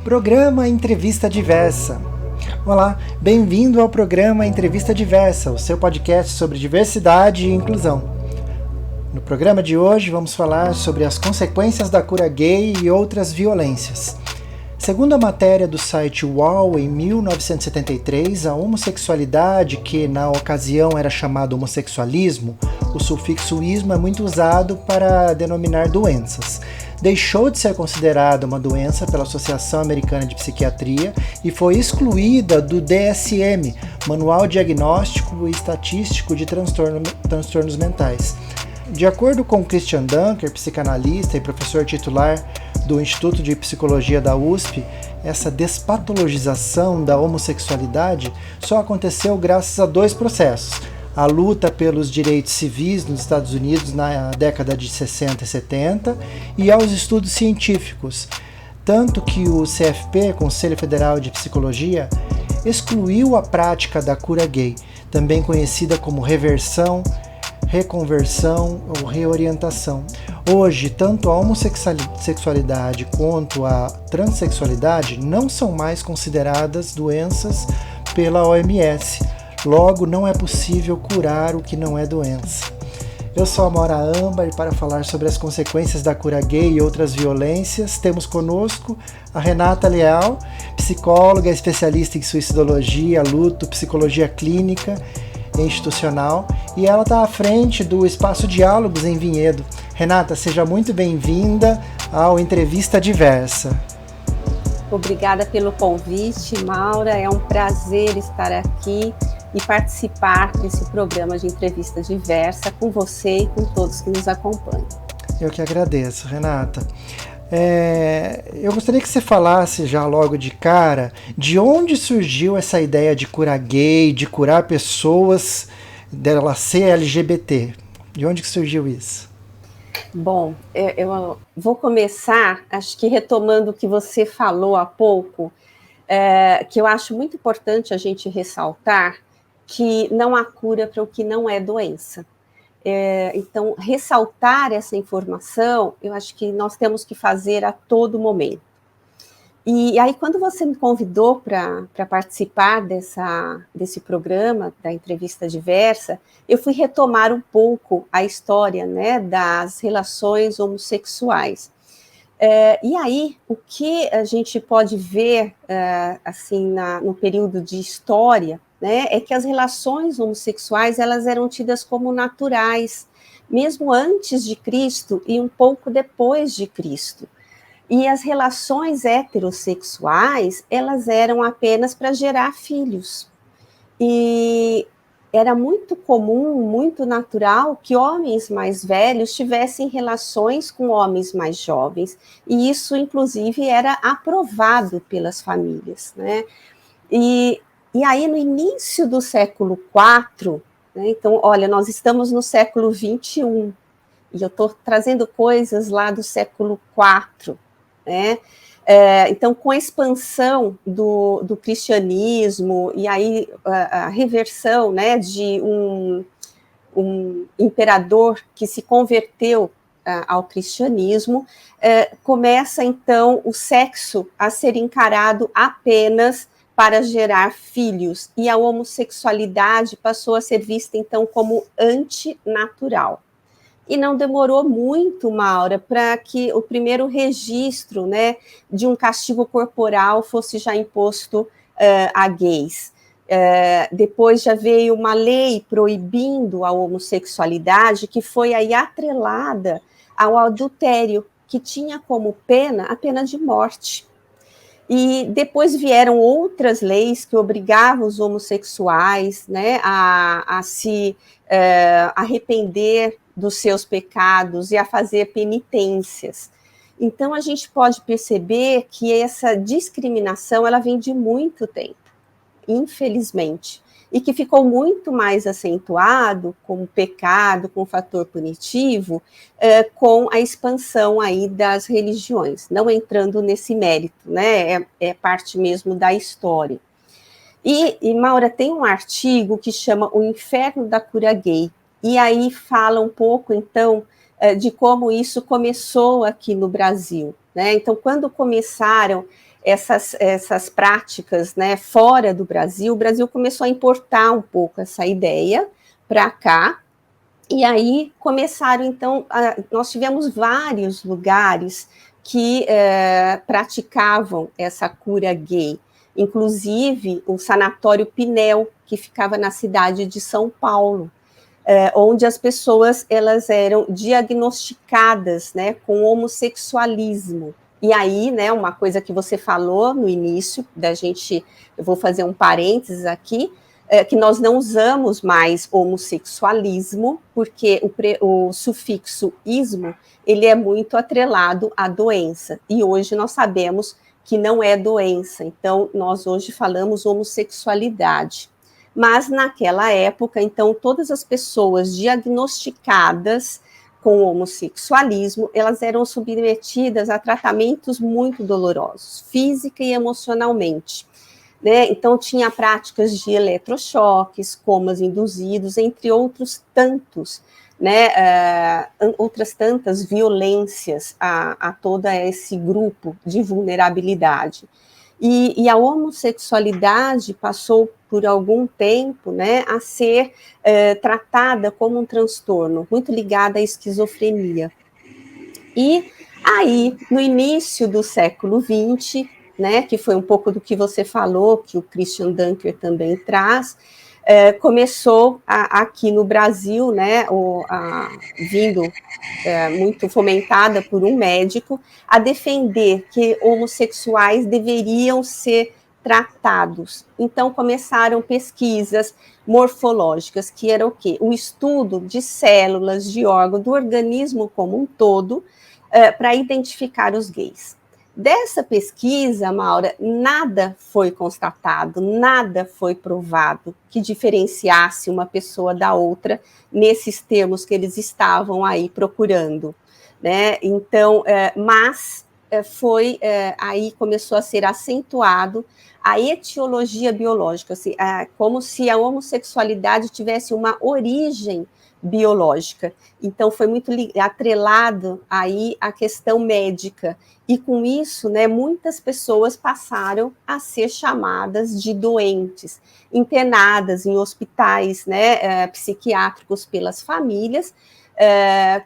Programa Entrevista Diversa. Olá, bem-vindo ao programa Entrevista Diversa, o seu podcast sobre diversidade e inclusão. No programa de hoje vamos falar sobre as consequências da cura gay e outras violências. Segundo a matéria do site UOL, em 1973, a homossexualidade, que na ocasião era chamada homossexualismo, o sufixo ismo é muito usado para denominar doenças. Deixou de ser considerada uma doença pela Associação Americana de Psiquiatria e foi excluída do DSM, Manual Diagnóstico e Estatístico de Transtornos Mentais. De acordo com Christian Dunker, psicanalista e professor titular do Instituto de Psicologia da USP, essa despatologização da homossexualidade só aconteceu graças a dois processos: a luta pelos direitos civis nos Estados Unidos na década de 60 e 70 e aos estudos científicos, tanto que o CFP, Conselho Federal de Psicologia, excluiu a prática da cura gay, também conhecida como reversão, reconversão ou reorientação. Hoje, tanto a homossexualidade quanto a transexualidade não são mais consideradas doenças pela OMS. Logo, não é possível curar o que não é doença. Eu sou a Maura Âmbar e para falar sobre as consequências da cura gay e outras violências, temos conosco a Renata Leal, psicóloga, especialista em suicidologia, luto, psicologia clínica e institucional, e ela está à frente do Espaço Diálogos em Vinhedo. Renata, seja muito bem-vinda ao Entrevista Diversa. Obrigada pelo convite, Maura. É um prazer estar aqui e participar desse programa de entrevista diversa com você e com todos que nos acompanham. Eu que agradeço, Renata. Eu gostaria que você falasse já logo de cara de onde surgiu essa ideia de curar gay, de curar pessoas dela ser LGBT. De onde que surgiu isso? Bom, eu vou começar, acho que retomando o que você falou há pouco, que eu acho muito importante a gente ressaltar que não há cura para o que não é doença. Então, ressaltar essa informação, eu acho que nós temos que fazer a todo momento. E aí, quando você me convidou para participar desse programa, da entrevista diversa, eu fui retomar um pouco a história, né, das relações homossexuais. E aí, o que a gente pode ver, assim, no período de história, né, é que as relações homossexuais elas eram tidas como naturais, mesmo antes de Cristo e um pouco depois de Cristo. E as relações heterossexuais, elas eram apenas para gerar filhos. E era muito comum, muito natural que homens mais velhos tivessem relações com homens mais jovens. E isso, inclusive, era aprovado pelas famílias, né? E aí, no início do século IV, né, então, olha, nós estamos no século XXI, e eu estou trazendo coisas lá do século IV, né? Então, com a expansão do cristianismo, e aí a reversão, né, de um imperador que se converteu ao cristianismo, começa, então, o sexo a ser encarado apenas para gerar filhos, e a homossexualidade passou a ser vista, então, como antinatural. E não demorou muito, Maura, para que o primeiro registro, né, de um castigo corporal fosse já imposto a gays. Depois já veio uma lei proibindo a homossexualidade, que foi aí atrelada ao adultério, que tinha como pena a pena de morte. E depois vieram outras leis que obrigavam os homossexuais, né, a se arrepender dos seus pecados e a fazer penitências. Então, a gente pode perceber que essa discriminação ela vem de muito tempo, infelizmente, e que ficou muito mais acentuado como pecado, com fator punitivo, com a expansão aí das religiões, não entrando nesse mérito, né, é parte mesmo da história. E Maura, tem um artigo que chama O Inferno da Cura Gay, e aí fala um pouco, então, de como isso começou aqui no Brasil, né? Então, quando começaram essas práticas, né, fora do Brasil, o Brasil começou a importar um pouco essa ideia para cá, e aí começaram, então, nós tivemos vários lugares que praticavam essa cura gay, inclusive o Sanatório Pinel, que ficava na cidade de São Paulo, onde as pessoas elas eram diagnosticadas, né, com homossexualismo. E aí, né, uma coisa que você falou no início, eu vou fazer um parênteses aqui, que nós não usamos mais homossexualismo, porque o sufixo ismo, ele é muito atrelado à doença, e hoje nós sabemos que não é doença, então nós hoje falamos homossexualidade. Mas naquela época, então, todas as pessoas diagnosticadas com homossexualismo, elas eram submetidas a tratamentos muito dolorosos, física e emocionalmente. Né? Então, tinha práticas de eletrochoques, comas induzidos, entre outros tantos, né? Outras tantas violências a todo esse grupo de vulnerabilidade. E a homossexualidade passou por algum tempo, né, a ser tratada como um transtorno, muito ligado à esquizofrenia. E aí, no início do século XX, né, que foi um pouco do que você falou, que o Christian Dunker também traz, começou aqui no Brasil, né, vindo muito fomentada por um médico, a defender que homossexuais deveriam ser tratados. Então, começaram pesquisas morfológicas, que era o quê? O estudo de células, de órgão, do organismo como um todo, para identificar os gays. Dessa pesquisa, Maura, nada foi constatado, nada foi provado que diferenciasse uma pessoa da outra nesses termos que eles estavam aí procurando, né? Então, aí começou a ser acentuado a etiologia biológica, assim, como se a homossexualidade tivesse uma origem biológica. Então, foi muito atrelado aí à questão médica. E com isso, né, muitas pessoas passaram a ser chamadas de doentes, internadas em hospitais, né, psiquiátricos pelas famílias,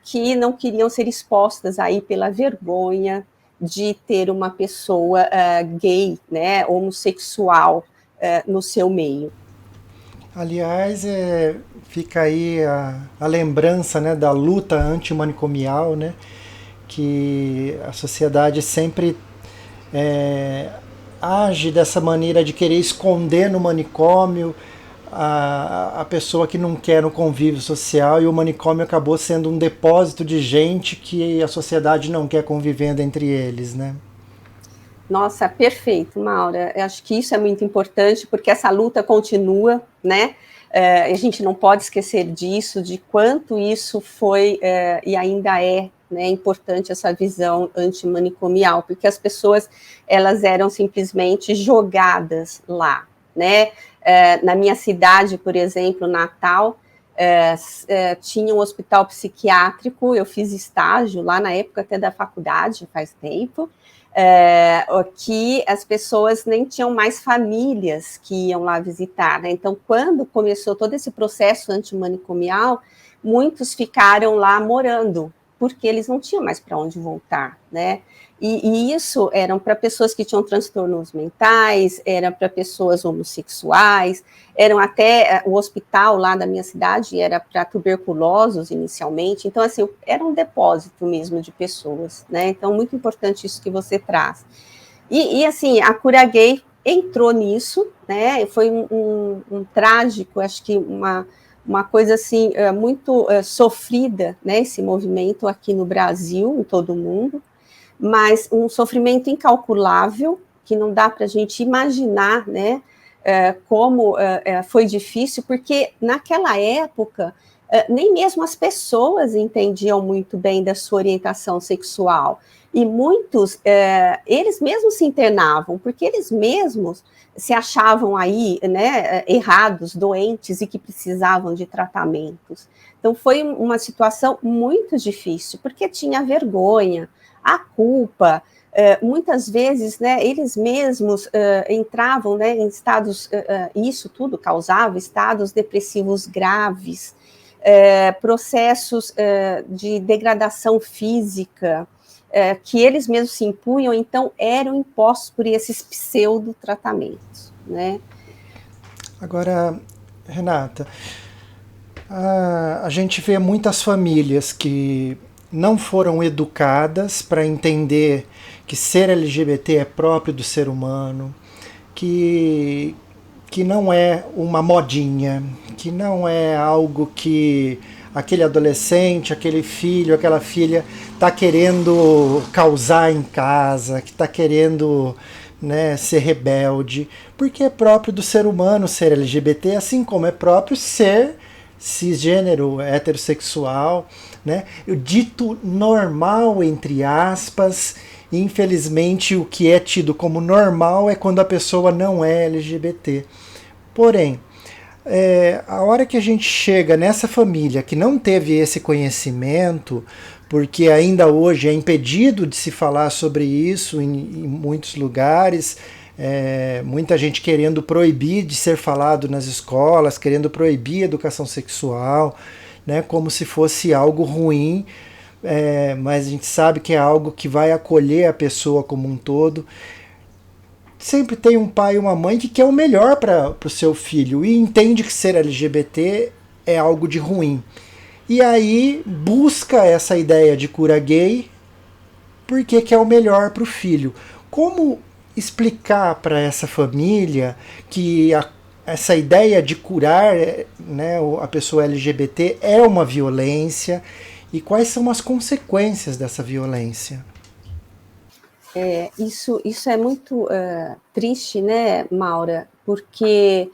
que não queriam ser expostas aí pela vergonha de ter uma pessoa gay, né, homossexual no seu meio. Aliás, fica aí a lembrança, né, da luta antimanicomial, né, que a sociedade sempre age dessa maneira de querer esconder no manicômio a pessoa que não quer no convívio social, e o manicômio acabou sendo um depósito de gente que a sociedade não quer convivendo entre eles, né? Nossa, perfeito, Maura. Eu acho que isso é muito importante, porque essa luta continua, né? A gente não pode esquecer disso, de quanto isso foi e ainda é, né, importante essa visão antimanicomial, porque as pessoas, elas eram simplesmente jogadas lá, né? Na minha cidade, por exemplo, Natal, tinha um hospital psiquiátrico, eu fiz estágio lá na época até da faculdade, faz tempo, que as pessoas nem tinham mais famílias que iam lá visitar, né? Então, quando começou todo esse processo antimanicomial, muitos ficaram lá morando, porque eles não tinham mais para onde voltar, né? E isso eram para pessoas que tinham transtornos mentais, era para pessoas homossexuais, eram até o hospital lá da minha cidade era para tuberculosos inicialmente, então assim, era um depósito mesmo de pessoas, né? Então, muito importante isso que você traz. E assim, a cura gay entrou nisso, né? Foi um trágico, acho que uma coisa assim, muito sofrida, né? Esse movimento aqui no Brasil, em todo o mundo, mas um sofrimento incalculável, que não dá para a gente imaginar, né, como foi difícil, porque naquela época nem mesmo as pessoas entendiam muito bem da sua orientação sexual, e muitos, eles mesmos se internavam, porque eles mesmos se achavam aí, né, errados, doentes e que precisavam de tratamentos. Então foi uma situação muito difícil, porque tinha vergonha, a culpa, muitas vezes, né, eles mesmos entravam, né, em estados, isso tudo causava estados depressivos graves, processos de degradação física, que eles mesmos se impunham, então eram impostos por esses pseudo-tratamentos, né? Agora, Renata, a gente vê muitas famílias que não foram educadas para entender que ser LGBT é próprio do ser humano, que não é uma modinha, que não é algo que aquele adolescente, aquele filho, aquela filha está querendo causar em casa, que está querendo, né, ser rebelde, porque é próprio do ser humano ser LGBT, assim como é próprio ser cisgênero, heterossexual, né? O dito normal, entre aspas. Infelizmente, o que é tido como normal é quando a pessoa não é LGBT. Porém, a hora que a gente chega nessa família que não teve esse conhecimento, porque ainda hoje é impedido de se falar sobre isso em muitos lugares, muita gente querendo proibir de ser falado nas escolas, querendo proibir a educação sexual, né, como se fosse algo ruim, mas a gente sabe que é algo que vai acolher a pessoa como um todo. Sempre tem um pai e uma mãe que quer o melhor para o seu filho e entende que ser LGBT é algo de ruim. E aí busca essa ideia de cura gay porque quer o melhor para o filho. Como explicar para essa família que essa ideia de curar, né, a pessoa LGBT é uma violência e quais são as consequências dessa violência? Isso é muito triste, né, Maura? Porque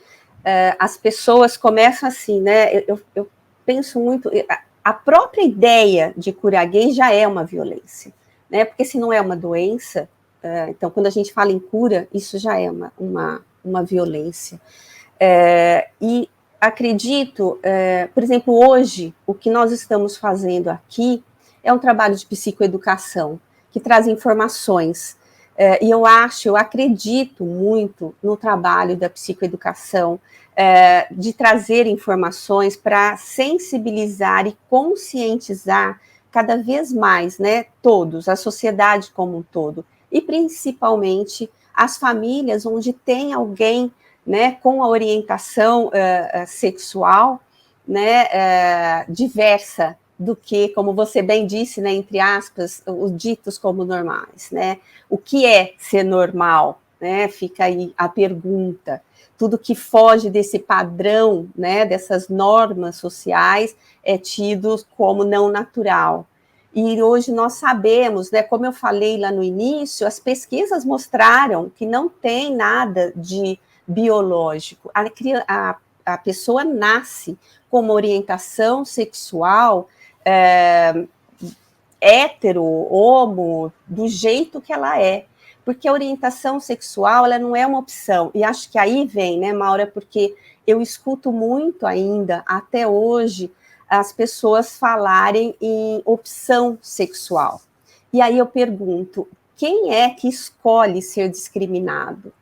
as pessoas começam assim, né? Eu penso muito. A própria ideia de curar gay já é uma violência, né? Porque se não é uma doença, então quando a gente fala em cura, isso já é uma violência. E acredito, por exemplo, hoje, o que nós estamos fazendo aqui é um trabalho de psicoeducação, que traz informações. E eu acredito muito no trabalho da psicoeducação, de trazer informações para sensibilizar e conscientizar cada vez mais, né, todos, a sociedade como um todo, e principalmente as famílias onde tem alguém, né, com a orientação sexual, né, diversa, do que, como você bem disse, né, entre aspas, os ditos como normais, né? O que é ser normal, né? Fica aí a pergunta. Tudo que foge desse padrão, né, dessas normas sociais, é tido como não natural. E hoje nós sabemos, né, como eu falei lá no início, as pesquisas mostraram que não tem nada de biológico. A pessoa nasce com uma orientação sexual hétero, homo, do jeito que ela é. Porque a orientação sexual, ela não é uma opção. E acho que aí vem, né, Maura, porque eu escuto muito ainda, até hoje, as pessoas falarem em opção sexual. E aí eu pergunto, quem é que escolhe ser discriminado?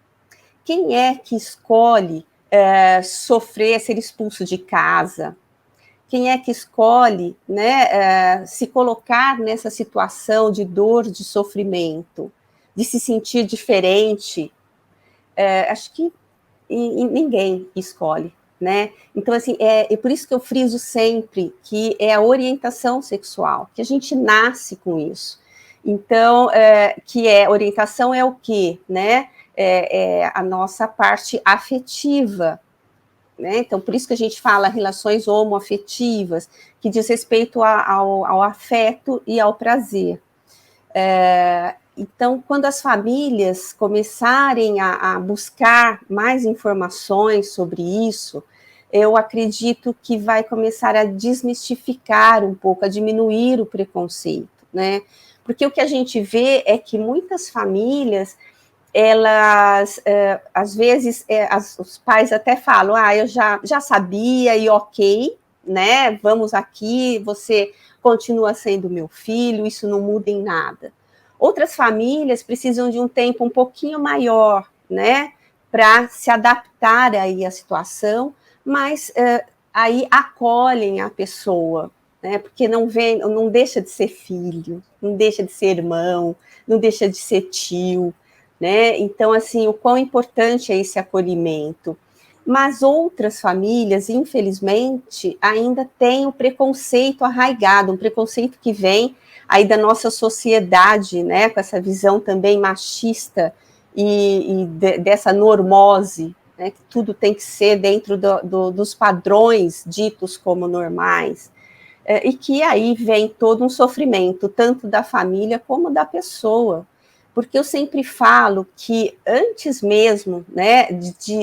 Quem é que escolhe sofrer, ser expulso de casa? Quem é que escolhe, né, se colocar nessa situação de dor, de sofrimento, de se sentir diferente? Acho que ninguém escolhe, né? Então, assim, é por isso que eu friso sempre que é a orientação sexual, que a gente nasce com isso. Então, orientação é o quê, né? A nossa parte afetiva, né? Então, por isso que a gente fala relações homoafetivas, que diz respeito ao afeto e ao prazer. Então, quando as famílias começarem a buscar mais informações sobre isso, eu acredito que vai começar a desmistificar um pouco, a diminuir o preconceito, né? Porque o que a gente vê é que muitas famílias, elas, às vezes, os pais até falam, eu já sabia e ok, né, vamos aqui, você continua sendo meu filho, isso não muda em nada. Outras famílias precisam de um tempo um pouquinho maior, né, para se adaptar aí à situação, mas aí acolhem a pessoa, né, porque não deixa de ser filho, não deixa de ser irmão, não deixa de ser tio, né? Então, assim, o quão importante é esse acolhimento. Mas outras famílias, infelizmente, ainda têm o preconceito arraigado, um preconceito que vem aí da nossa sociedade, né, com essa visão também machista dessa normose, né, que tudo tem que ser dentro dos padrões ditos como normais, e que aí vem todo um sofrimento, tanto da família como da pessoa, porque eu sempre falo que antes mesmo, né,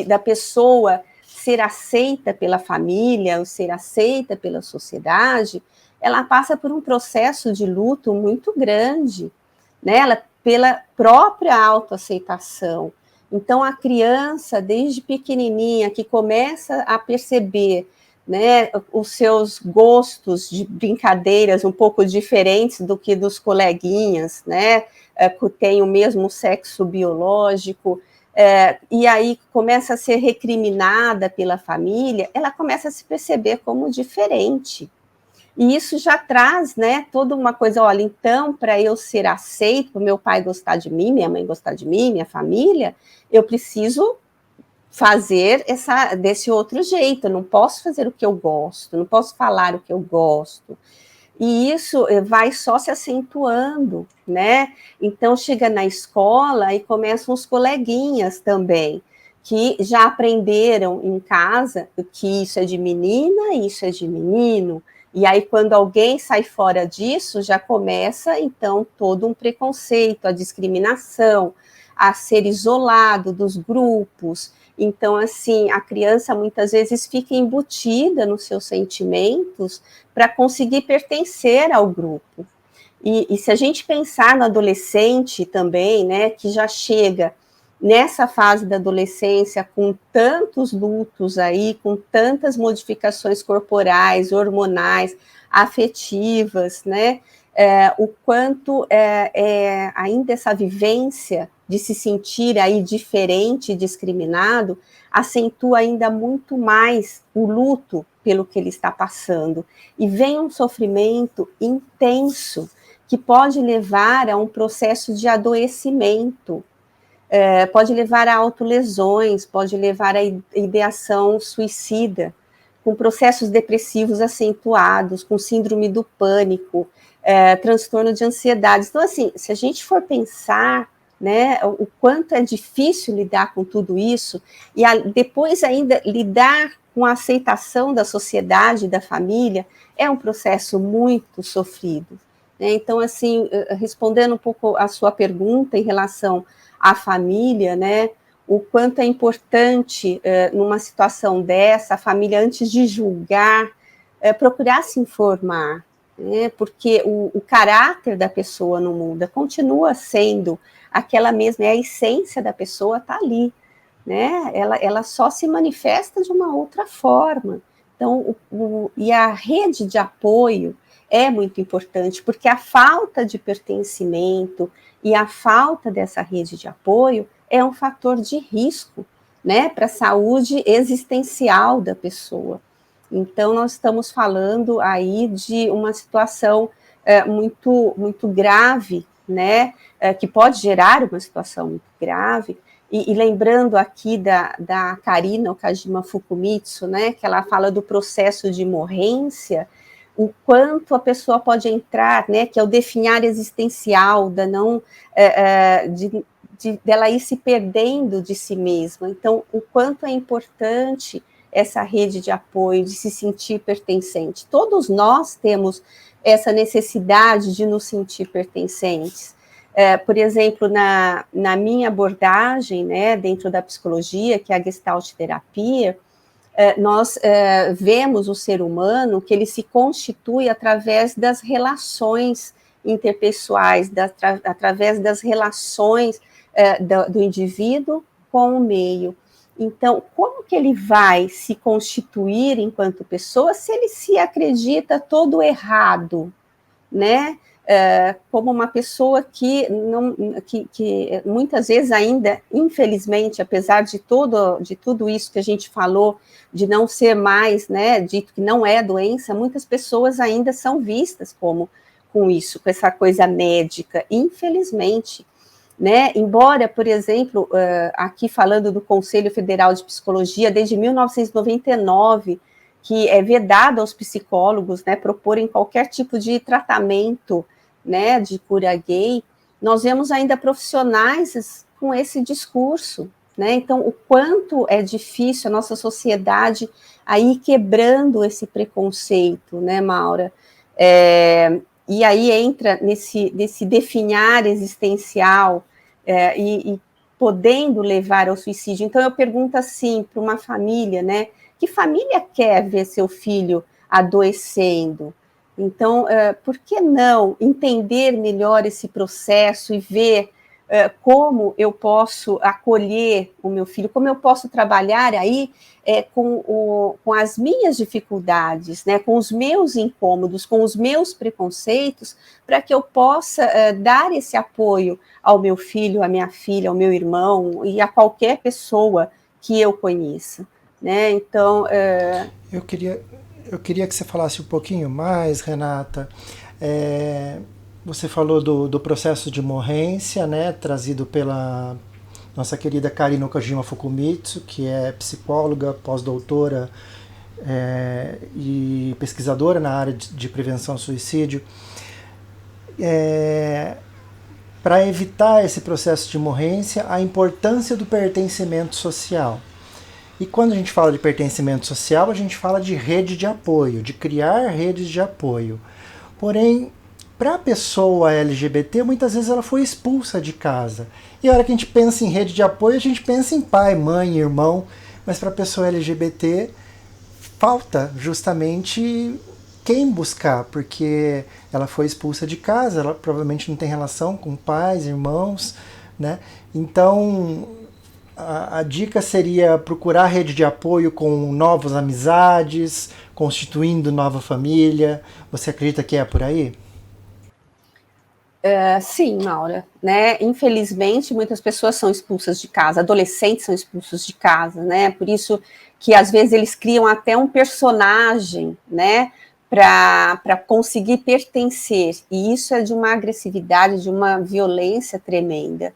da pessoa ser aceita pela família, ou ser aceita pela sociedade, ela passa por um processo de luto muito grande, né, pela própria autoaceitação. Então, a criança, desde pequenininha, que começa a perceber, né, os seus gostos de brincadeiras um pouco diferentes do que dos coleguinhas, né, que têm o mesmo sexo biológico, e aí começa a ser recriminada pela família, ela começa a se perceber como diferente. E isso já traz, né, toda uma coisa, olha, então, para eu ser aceito, para meu pai gostar de mim, minha mãe gostar de mim, minha família, eu preciso fazer desse outro jeito, eu não posso fazer o que eu gosto, não posso falar o que eu gosto. E isso vai só se acentuando, né? Então, chega na escola e começam os coleguinhas também, que já aprenderam em casa que isso é de menina, isso é de menino. E aí, quando alguém sai fora disso, já começa, então, todo um preconceito, a discriminação, a ser isolado dos grupos. Então, assim, a criança muitas vezes fica embutida nos seus sentimentos para conseguir pertencer ao grupo. E se a gente pensar no adolescente também, né, que já chega nessa fase da adolescência com tantos lutos aí, com tantas modificações corporais, hormonais, afetivas, né, o quanto ainda essa vivência de se sentir aí diferente, discriminado, acentua ainda muito mais o luto pelo que ele está passando. E vem um sofrimento intenso que pode levar a um processo de adoecimento, pode levar a autolesões, pode levar a ideação suicida, com processos depressivos acentuados, com síndrome do pânico, transtorno de ansiedade. Então, assim, se a gente for pensar, né, o quanto é difícil lidar com tudo isso, e depois ainda lidar com a aceitação da sociedade, da família, é um processo muito sofrido. Né? Então, assim, respondendo um pouco a sua pergunta em relação à família, né, o quanto é importante, numa situação dessa, a família, antes de julgar, procurar se informar, né, porque o caráter da pessoa não muda, continua sendo aquela mesma, a essência da pessoa está ali, né, ela só se manifesta de uma outra forma. Então, e a rede de apoio é muito importante, porque a falta de pertencimento e a falta dessa rede de apoio é um fator de risco, né, para a saúde existencial da pessoa. Então, nós estamos falando aí de uma situação muito, muito grave, né, que pode gerar uma situação muito grave. E lembrando aqui da Karina Okajima Fukumitsu, né, que ela fala do processo de morrência, o quanto a pessoa pode entrar, né, que é o definhar existencial, dela ir se perdendo de si mesma. Então, o quanto é importante essa rede de apoio, de se sentir pertencente. Todos nós temos essa necessidade de nos sentir pertencentes. Por exemplo, na minha abordagem, né, dentro da psicologia, que é a Gestalt terapia, nós vemos o ser humano que ele se constitui através das relações interpessoais, através das relações do indivíduo com o meio. Então, como que ele vai se constituir enquanto pessoa se ele se acredita todo errado, né? como uma pessoa que muitas vezes ainda, infelizmente, apesar de tudo isso que a gente falou, de não ser mais, né, dito que não é doença, muitas pessoas ainda são vistas com isso, com essa coisa médica, infelizmente. Né? Embora, por exemplo, aqui falando do Conselho Federal de Psicologia, desde 1999, que é vedado aos psicólogos, né, proporem qualquer tipo de tratamento, né, de cura gay, nós vemos ainda profissionais com esse discurso, né? Então, o quanto é difícil a nossa sociedade aí quebrando esse preconceito, né, Maura? E aí entra nesse definhar existencial e podendo levar ao suicídio. Então, eu pergunto assim para uma família, né? Que família quer ver seu filho adoecendo? Então, por que não entender melhor esse processo e ver como eu posso acolher o meu filho, como eu posso trabalhar aí com as minhas dificuldades, né, com os meus incômodos, com os meus preconceitos, para que eu possa dar esse apoio ao meu filho, à minha filha, ao meu irmão e a qualquer pessoa que eu conheça. Né? Então, eu queria que você falasse um pouquinho mais, Renata. Você falou do processo de morrência, né, trazido pela nossa querida Kari Okajima Fukumitsu, que é psicóloga, pós-doutora e pesquisadora na área de prevenção ao suicídio. Para evitar esse processo de morrência, a importância do pertencimento social. E quando a gente fala de pertencimento social, a gente fala de rede de apoio, de criar redes de apoio. Porém, para a pessoa LGBT, muitas vezes ela foi expulsa de casa. E a hora que a gente pensa em rede de apoio, a gente pensa em pai, mãe, irmão. Mas para a pessoa LGBT, falta justamente quem buscar, porque ela foi expulsa de casa, ela provavelmente não tem relação com pais, irmãos, né? Então, a dica seria procurar rede de apoio com novas amizades, constituindo nova família. Você acredita que é por aí? Sim, Maura, né? Infelizmente, muitas pessoas são expulsas de casa, adolescentes são expulsos de casa, né? Por isso que às vezes eles criam até um personagem, né? Para conseguir pertencer. E isso é de uma agressividade, de uma violência tremenda.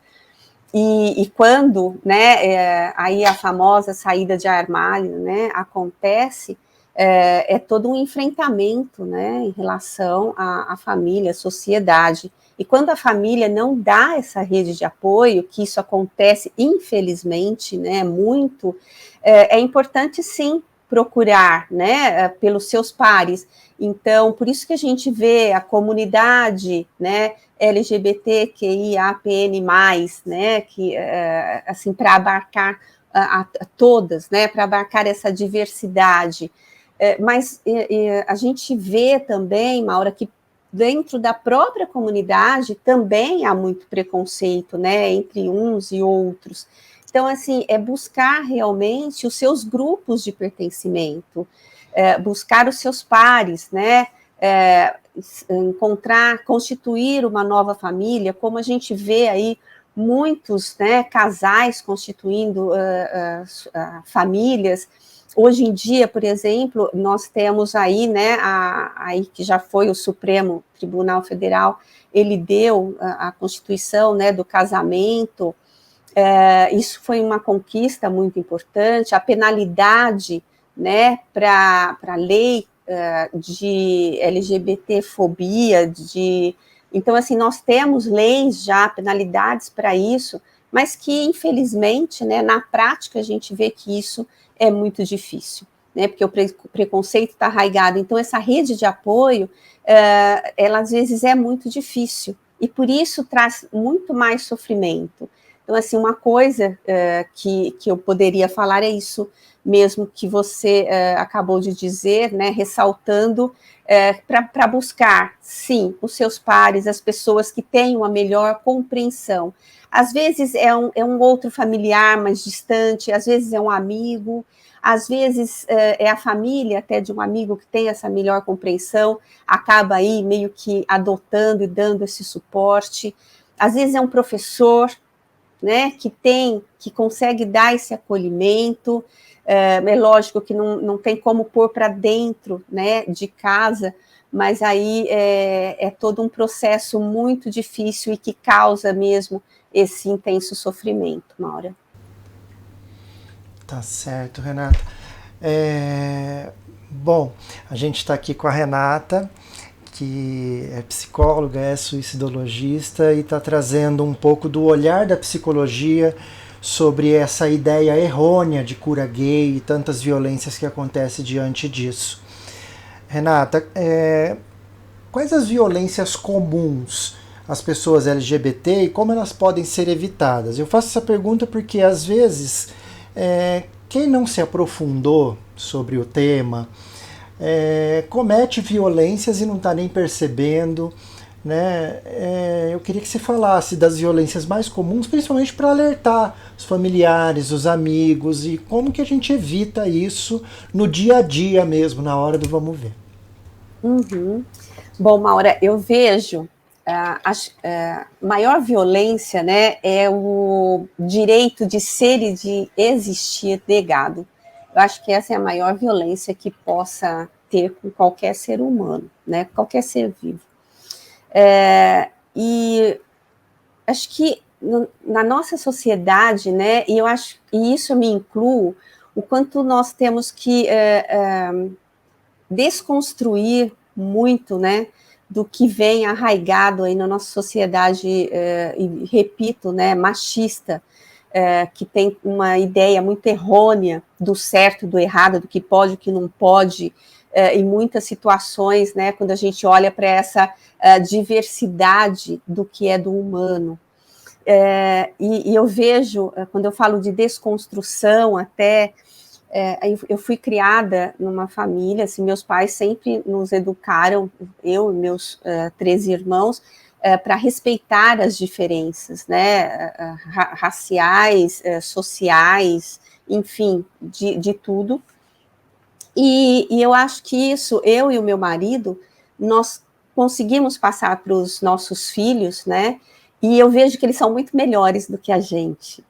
E quando, né? Aí a famosa saída de armário, né? Acontece. É todo um enfrentamento, né? Em relação à família, à sociedade. E quando a família não dá essa rede de apoio, que isso acontece, infelizmente, né, muito, é importante, sim, procurar, né, pelos seus pares. Então, por isso que a gente vê a comunidade, né, LGBTQIAPN+, né, que, assim, para abarcar a todas, né, para abarcar essa diversidade. Mas a gente vê também, Maura, que dentro da própria comunidade também há muito preconceito, né, entre uns e outros. Então, assim, é buscar realmente os seus grupos de pertencimento, buscar os seus pares, né, encontrar, constituir uma nova família, como a gente vê aí muitos, né, casais constituindo famílias. Hoje em dia, por exemplo, nós temos aí, né, aí que já foi o Supremo Tribunal Federal, ele deu a Constituição, né, do casamento. Isso foi uma conquista muito importante. A penalidade, né, para a lei de LGBTfobia, então, assim, nós temos leis já, penalidades para isso, mas que, infelizmente, né, na prática, a gente vê que isso é muito difícil, né, porque o preconceito está arraigado. Então, essa rede de apoio, ela, às vezes, é muito difícil, e por isso traz muito mais sofrimento. Então, assim, uma coisa que eu poderia falar é isso mesmo que você acabou de dizer, né, ressaltando, para buscar, sim, os seus pares, as pessoas que têm uma melhor compreensão. Às vezes é um outro familiar mais distante, às vezes é um amigo, às vezes é a família até de um amigo que tem essa melhor compreensão, acaba aí meio que adotando e dando esse suporte. Às vezes é um professor, né, que consegue dar esse acolhimento. É lógico que não tem como pôr para dentro, né, de casa, mas aí é todo um processo muito difícil e que causa mesmo esse intenso sofrimento, Maura. Tá certo, Renata. Bom, a gente está aqui com a Renata, que é psicóloga, é suicidologista e está trazendo um pouco do olhar da psicologia sobre essa ideia errônea de cura gay e tantas violências que acontecem diante disso. Renata, quais as violências comuns às pessoas LGBT e como elas podem ser evitadas? Eu faço essa pergunta porque, às vezes, quem não se aprofundou sobre o tema comete violências e não está nem percebendo, né? Eu queria que você falasse das violências mais comuns, principalmente para alertar os familiares, os amigos, e como que a gente evita isso no dia a dia mesmo, na hora do vamos ver. Uhum. Bom, Maura, eu vejo a maior violência, né, é o direito de ser e de existir negado. Eu acho que essa é a maior violência que possa ter com qualquer ser humano, né, qualquer ser vivo. E acho que na nossa sociedade, né, e isso eu me incluo, o quanto nós temos que desconstruir muito, né, do que vem arraigado aí na nossa sociedade, e repito, né, machista, que tem uma ideia muito errônea do certo e do errado, do que pode e do que não pode, em muitas situações, né, quando a gente olha para essa diversidade do que é do humano. E eu vejo, quando eu falo de desconstrução até, eu fui criada numa família, assim, meus pais sempre nos educaram, eu e meus 3 irmãos, para respeitar as diferenças, né, raciais, sociais, enfim, de tudo. E eu acho que isso, eu e o meu marido, nós conseguimos passar para os nossos filhos, né, e eu vejo que eles são muito melhores do que a gente.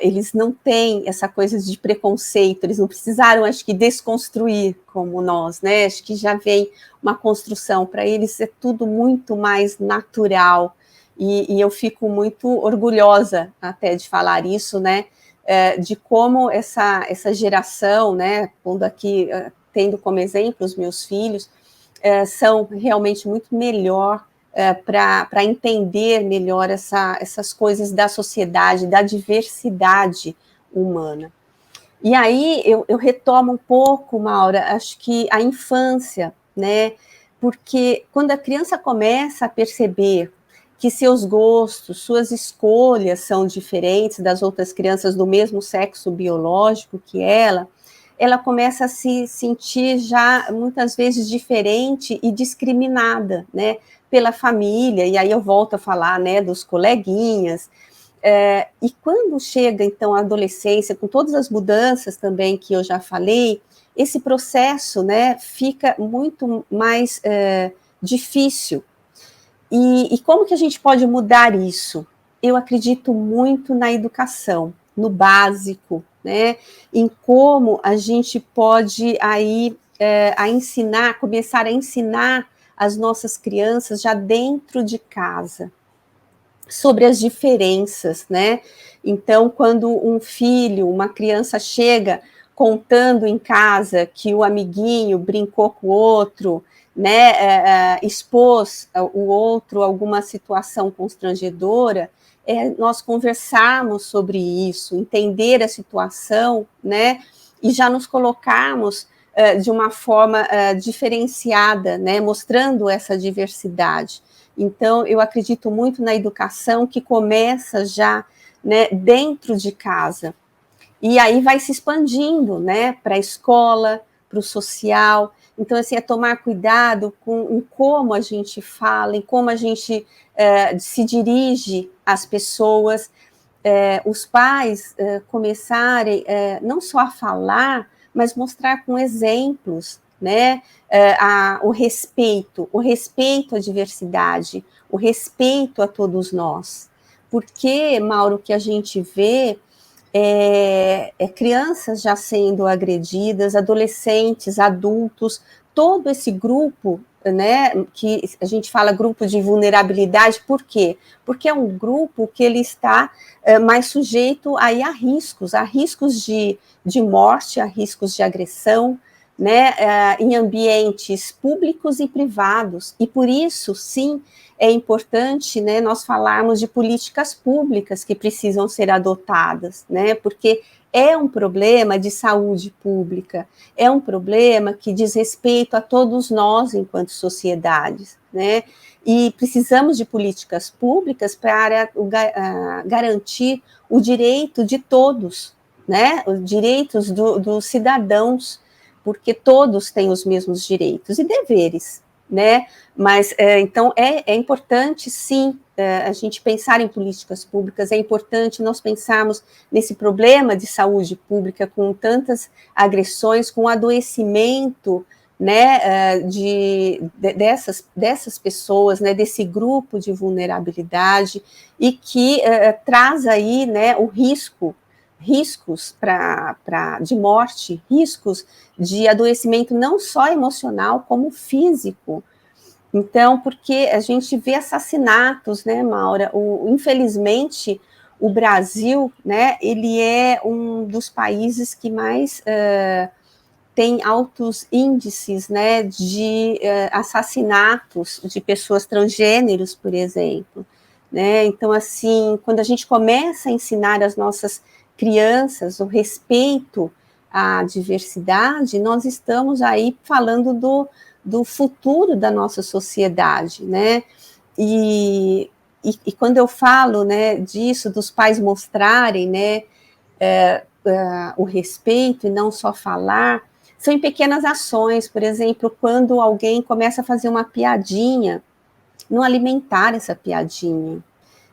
Eles não têm essa coisa de preconceito, eles não precisaram, acho que, desconstruir como nós, né? Acho que já vem uma construção, para eles é tudo muito mais natural, e eu fico muito orgulhosa até de falar isso, né? De como essa geração, né? Pondo aqui, tendo como exemplo os meus filhos, são realmente muito melhor para entender melhor essas coisas da sociedade, da diversidade humana. E aí eu retomo um pouco, Maura, acho que a infância, né? Porque quando a criança começa a perceber que seus gostos, suas escolhas são diferentes das outras crianças do mesmo sexo biológico que ela começa a se sentir já muitas vezes diferente e discriminada, né, pela família, e aí eu volto a falar, né, dos coleguinhas, e quando chega, então, a adolescência, com todas as mudanças também que eu já falei, esse processo, né, fica muito mais difícil. E como que a gente pode mudar isso? Eu acredito muito na educação, no básico, né, em como a gente pode aí ensinar, começar a ensinar as nossas crianças já dentro de casa, sobre as diferenças, né? Então, quando um filho, uma criança chega contando em casa que o amiguinho brincou com o outro, né, expôs o outro a alguma situação constrangedora, nós conversarmos sobre isso, entender a situação, né, e já nos colocarmos de uma forma diferenciada, né, mostrando essa diversidade. Então, eu acredito muito na educação que começa já né, dentro de casa. E aí vai se expandindo, né, para a escola, para o social. Então, assim, é tomar cuidado com como a gente fala, em como a gente se dirige às pessoas. Os pais começarem não só a falar, mas mostrar com exemplos, né, o respeito à diversidade, o respeito a todos nós. Porque, Mauro, o que a gente vê crianças já sendo agredidas, adolescentes, adultos, todo esse grupo, né, que a gente fala grupo de vulnerabilidade, por quê? Porque é um grupo que ele está mais sujeito aí a riscos de morte, a riscos de agressão, né, em ambientes públicos e privados. E por isso, sim, é importante, né, nós falarmos de políticas públicas que precisam ser adotadas, né, porque é um problema de saúde pública, é um problema que diz respeito a todos nós enquanto sociedades, né, e precisamos de políticas públicas para garantir o direito de todos, né, os direitos dos cidadãos, porque todos têm os mesmos direitos e deveres, né? Mas, então, é importante, sim, a gente pensar em políticas públicas, é importante nós pensarmos nesse problema de saúde pública com tantas agressões, com adoecimento, né, dessas pessoas, né, desse grupo de vulnerabilidade, e que traz aí, né, riscos de morte, riscos de adoecimento não só emocional, como físico. Então, porque a gente vê assassinatos, né, Maura? Infelizmente, o Brasil, né, ele é um dos países que mais tem altos índices, né, de assassinatos de pessoas transgêneros, por exemplo. Né? Então, assim, quando a gente começa a ensinar as nossas crianças o respeito à diversidade, nós estamos aí falando do futuro da nossa sociedade, né? E quando eu falo, né, disso, dos pais mostrarem, né, o respeito e não só falar, são em pequenas ações. Por exemplo, quando alguém começa a fazer uma piadinha, não alimentar essa piadinha.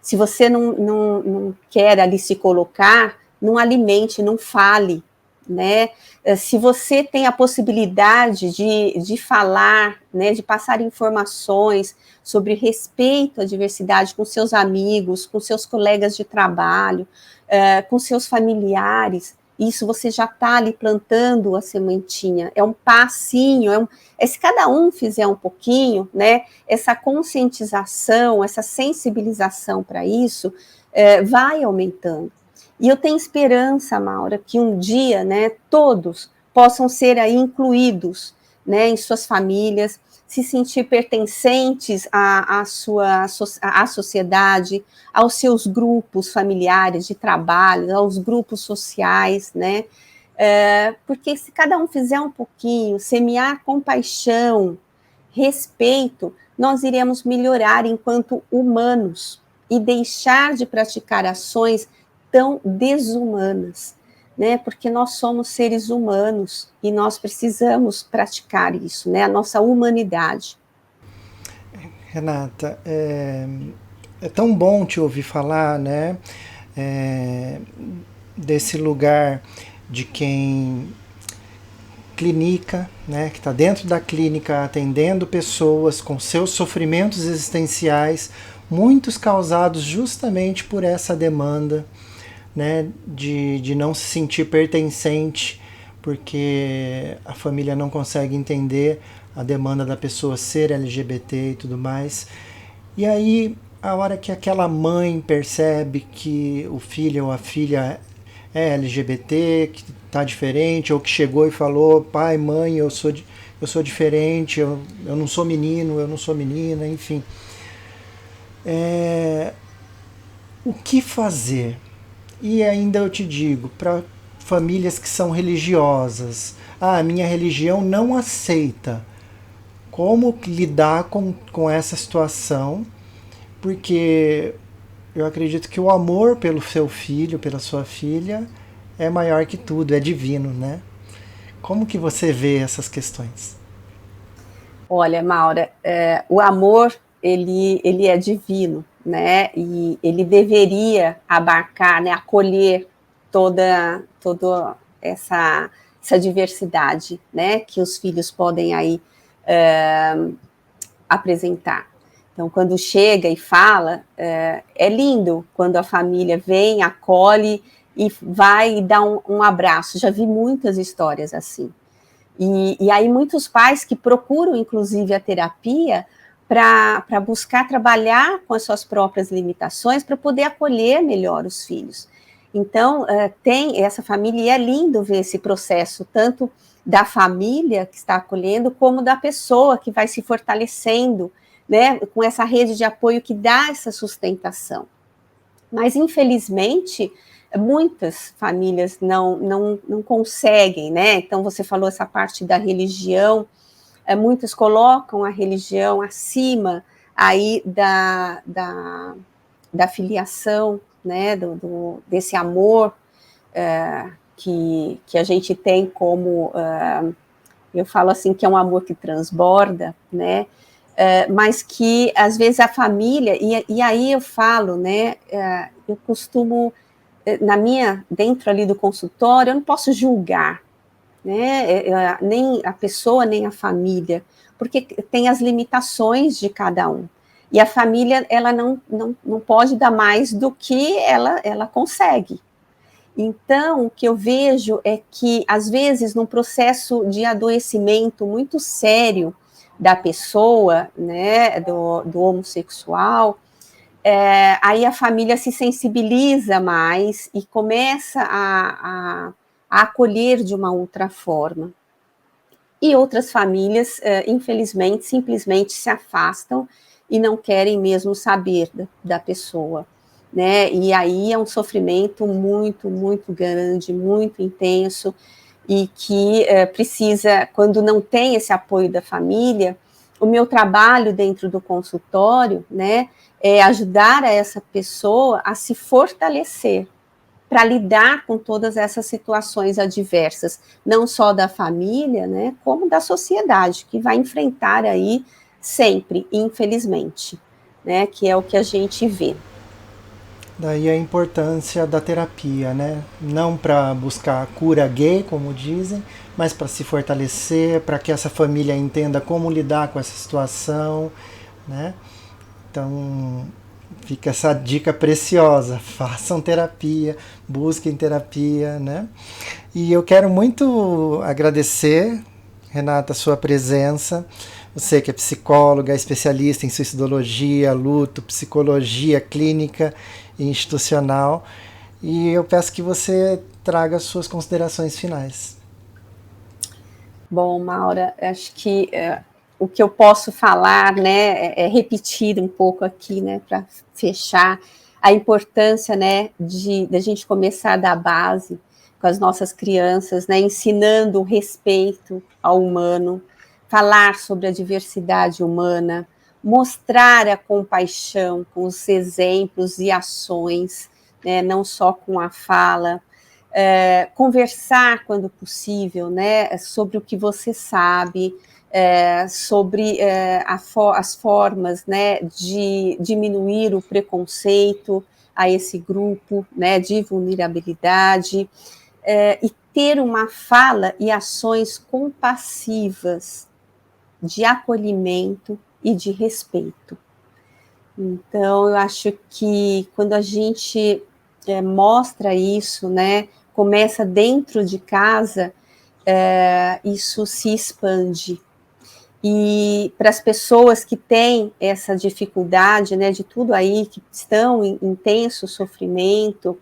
Se você não quer ali se colocar, não alimente, não fale, né? Se você tem a possibilidade de falar, né, de passar informações sobre respeito à diversidade com seus amigos, com seus colegas de trabalho, com seus familiares, isso você já está ali plantando a sementinha, é um passinho, se cada um fizer um pouquinho, né, essa conscientização, essa sensibilização para isso, vai aumentando. E eu tenho esperança, Maura, que um dia, né, todos possam ser aí incluídos, né, em suas famílias, se sentir pertencentes à sociedade, aos seus grupos familiares de trabalho, aos grupos sociais, né? Porque se cada um fizer um pouquinho, semear compaixão, respeito, nós iremos melhorar enquanto humanos e deixar de praticar ações tão desumanas, né? Porque nós somos seres humanos e nós precisamos praticar isso, né? A nossa humanidade. Renata, é tão bom te ouvir falar, né? Desse lugar de quem clínica, né, que está dentro da clínica atendendo pessoas com seus sofrimentos existenciais, muitos causados justamente por essa demanda, né, de não se sentir pertencente, porque a família não consegue entender a demanda da pessoa ser LGBT e tudo mais. E aí, a hora que aquela mãe percebe que o filho ou a filha é LGBT, que tá diferente, ou que chegou e falou, pai, mãe, eu sou diferente, eu não sou menino, eu não sou menina, enfim. O que fazer? E ainda eu te digo, para famílias que são religiosas, a minha religião não aceita. Como lidar com essa situação? Porque eu acredito que o amor pelo seu filho, pela sua filha, é maior que tudo, é divino, né? Como que você vê essas questões? Olha, Maura, o amor, ele é divino, né? E ele deveria abarcar, né, acolher toda essa diversidade, né, que os filhos podem aí apresentar. Então, quando chega e fala, é lindo quando a família vem, acolhe e vai dar um abraço. Já vi muitas histórias assim. E aí muitos pais que procuram, inclusive, a terapia para buscar trabalhar com as suas próprias limitações para poder acolher melhor os filhos. Então, tem essa família, e é lindo ver esse processo, tanto da família que está acolhendo, como da pessoa que vai se fortalecendo, né, com essa rede de apoio que dá essa sustentação. Mas, infelizmente, muitas famílias não conseguem, né? Então, você falou essa parte da religião, muitas colocam a religião acima aí da filiação, né? Desse amor que a gente tem como, eu falo assim, que é um amor que transborda, né? Mas que às vezes a família, e aí eu falo, né? Eu costumo, dentro ali do consultório, eu não posso julgar, né? Nem a pessoa, nem a família, porque tem as limitações de cada um. E a família, ela não pode dar mais do que ela consegue. Então, o que eu vejo é que, às vezes, num processo de adoecimento muito sério da pessoa, né, do homossexual, aí a família se sensibiliza mais e começa a acolher de uma outra forma. E outras famílias, infelizmente, simplesmente se afastam e não querem mesmo saber da pessoa, né? E aí é um sofrimento muito, muito grande, muito intenso, e que precisa, quando não tem esse apoio da família, o meu trabalho dentro do consultório, né, é ajudar essa pessoa a se fortalecer para lidar com todas essas situações adversas, não só da família, né, como da sociedade, que vai enfrentar aí sempre, infelizmente, né, que é o que a gente vê. Daí a importância da terapia, né? Não para buscar a cura gay, como dizem, mas para se fortalecer, para que essa família entenda como lidar com essa situação, né? Então, fica essa dica preciosa: façam terapia, busquem terapia, né? E eu quero muito agradecer, Renata, a sua presença. Você que é psicóloga, especialista em suicidologia, luto, psicologia clínica e institucional. E eu peço que você traga suas considerações finais. Bom, Maura, acho que o que eu posso falar, né, é repetir um pouco aqui, né, para fechar a importância, né, de gente começar da base com as nossas crianças, né, ensinando o respeito ao humano, falar sobre a diversidade humana, mostrar a compaixão com os exemplos e ações, né, não só com a fala, conversar quando possível, né, sobre o que você sabe, sobre as formas, né, de diminuir o preconceito a esse grupo, né, de vulnerabilidade, e ter uma fala e ações compassivas de acolhimento e de respeito. Então, eu acho que quando a gente mostra isso, né, começa dentro de casa, isso se expande. E para as pessoas que têm essa dificuldade, né, de tudo aí, que estão em intenso sofrimento,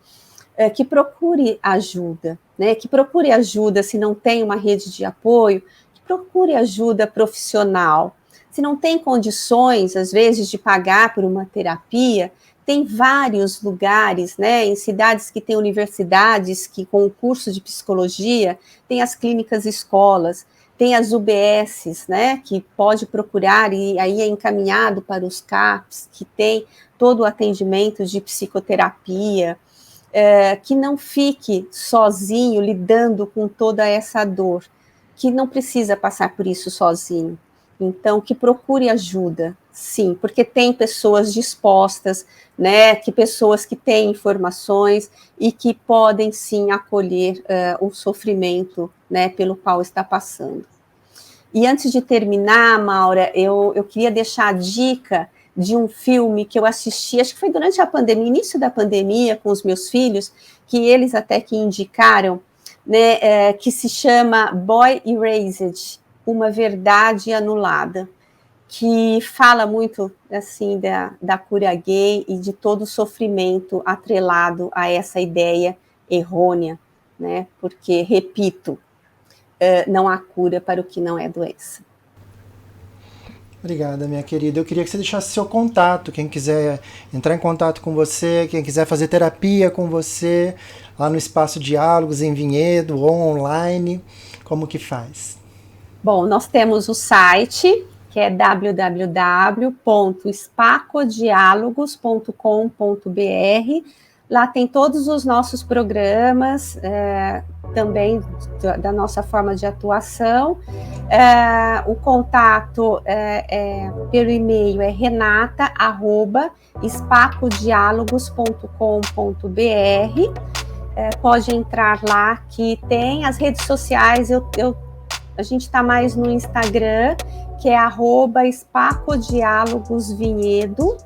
que procure ajuda, né, que procure ajuda se não tem uma rede de apoio, que procure ajuda profissional. Se não tem condições, às vezes, de pagar por uma terapia, tem vários lugares, né, em cidades que têm universidades que, com o curso de psicologia, tem as clínicas escolas, tem as UBSs, né, que pode procurar, e aí é encaminhado para os CAPs, que tem todo o atendimento de psicoterapia, que não fique sozinho lidando com toda essa dor, que não precisa passar por isso sozinho. Então, que procure ajuda, sim, porque tem pessoas dispostas, né, que pessoas que têm informações e que podem, sim, acolher o sofrimento, né, pelo qual está passando. E antes de terminar, Maura, eu queria deixar a dica de um filme que eu assisti, acho que foi durante a pandemia, início da pandemia, com os meus filhos, que eles até que indicaram, né, que se chama Boy Erased, Uma Verdade Anulada, que fala muito, assim, da cura gay e de todo o sofrimento atrelado a essa ideia errônea, né, porque, repito, não há cura para o que não é doença. Obrigada, minha querida. Eu queria que você deixasse seu contato, quem quiser entrar em contato com você, quem quiser fazer terapia com você, lá no Espaço Diálogos, em Vinhedo, ou online, como que faz? Bom, nós temos o site, que é www.spacodialogos.com.br. Lá tem todos os nossos programas, também da nossa forma de atuação. O contato pelo e-mail é renata@spacodialogos.com.br. Pode entrar lá, que tem as redes sociais. A gente está mais no Instagram, que é @spacodialogosvinhedo.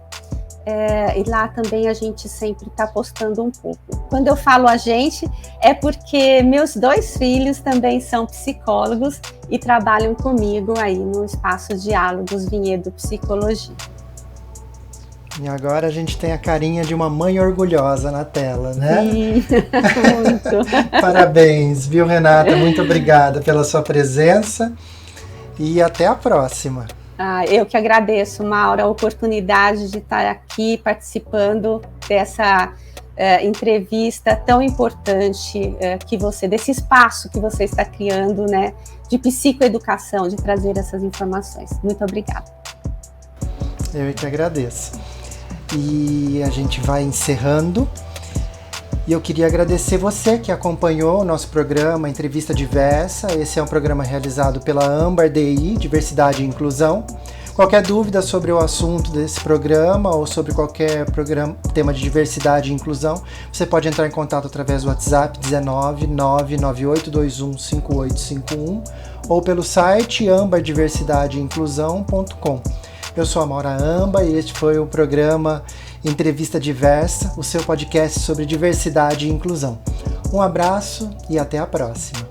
E lá também a gente sempre está postando um pouco. Quando eu falo a gente, é porque meus 2 filhos também são psicólogos e trabalham comigo aí no Espaço Diálogos Vinhedo Psicologia. E agora a gente tem a carinha de uma mãe orgulhosa na tela, né? Sim, muito. Parabéns, viu, Renata? Muito obrigada pela sua presença e até a próxima. Eu que agradeço, Maura, a oportunidade de estar aqui participando dessa entrevista tão importante desse espaço que você está criando, né, de psicoeducação, de trazer essas informações. Muito obrigada. Eu que agradeço. E a gente vai encerrando. E eu queria agradecer você que acompanhou o nosso programa Entrevista Diversa. Esse é um programa realizado pela Ambar DI, Diversidade e Inclusão. Qualquer dúvida sobre o assunto desse programa ou sobre qualquer tema de diversidade e inclusão, você pode entrar em contato através do WhatsApp 19 99821 5851 ou pelo site ambardiversidadeinclusão.com. Eu sou a Maura Amba e este foi o programa Entrevista Diversa, o seu podcast sobre diversidade e inclusão. Um abraço e até a próxima.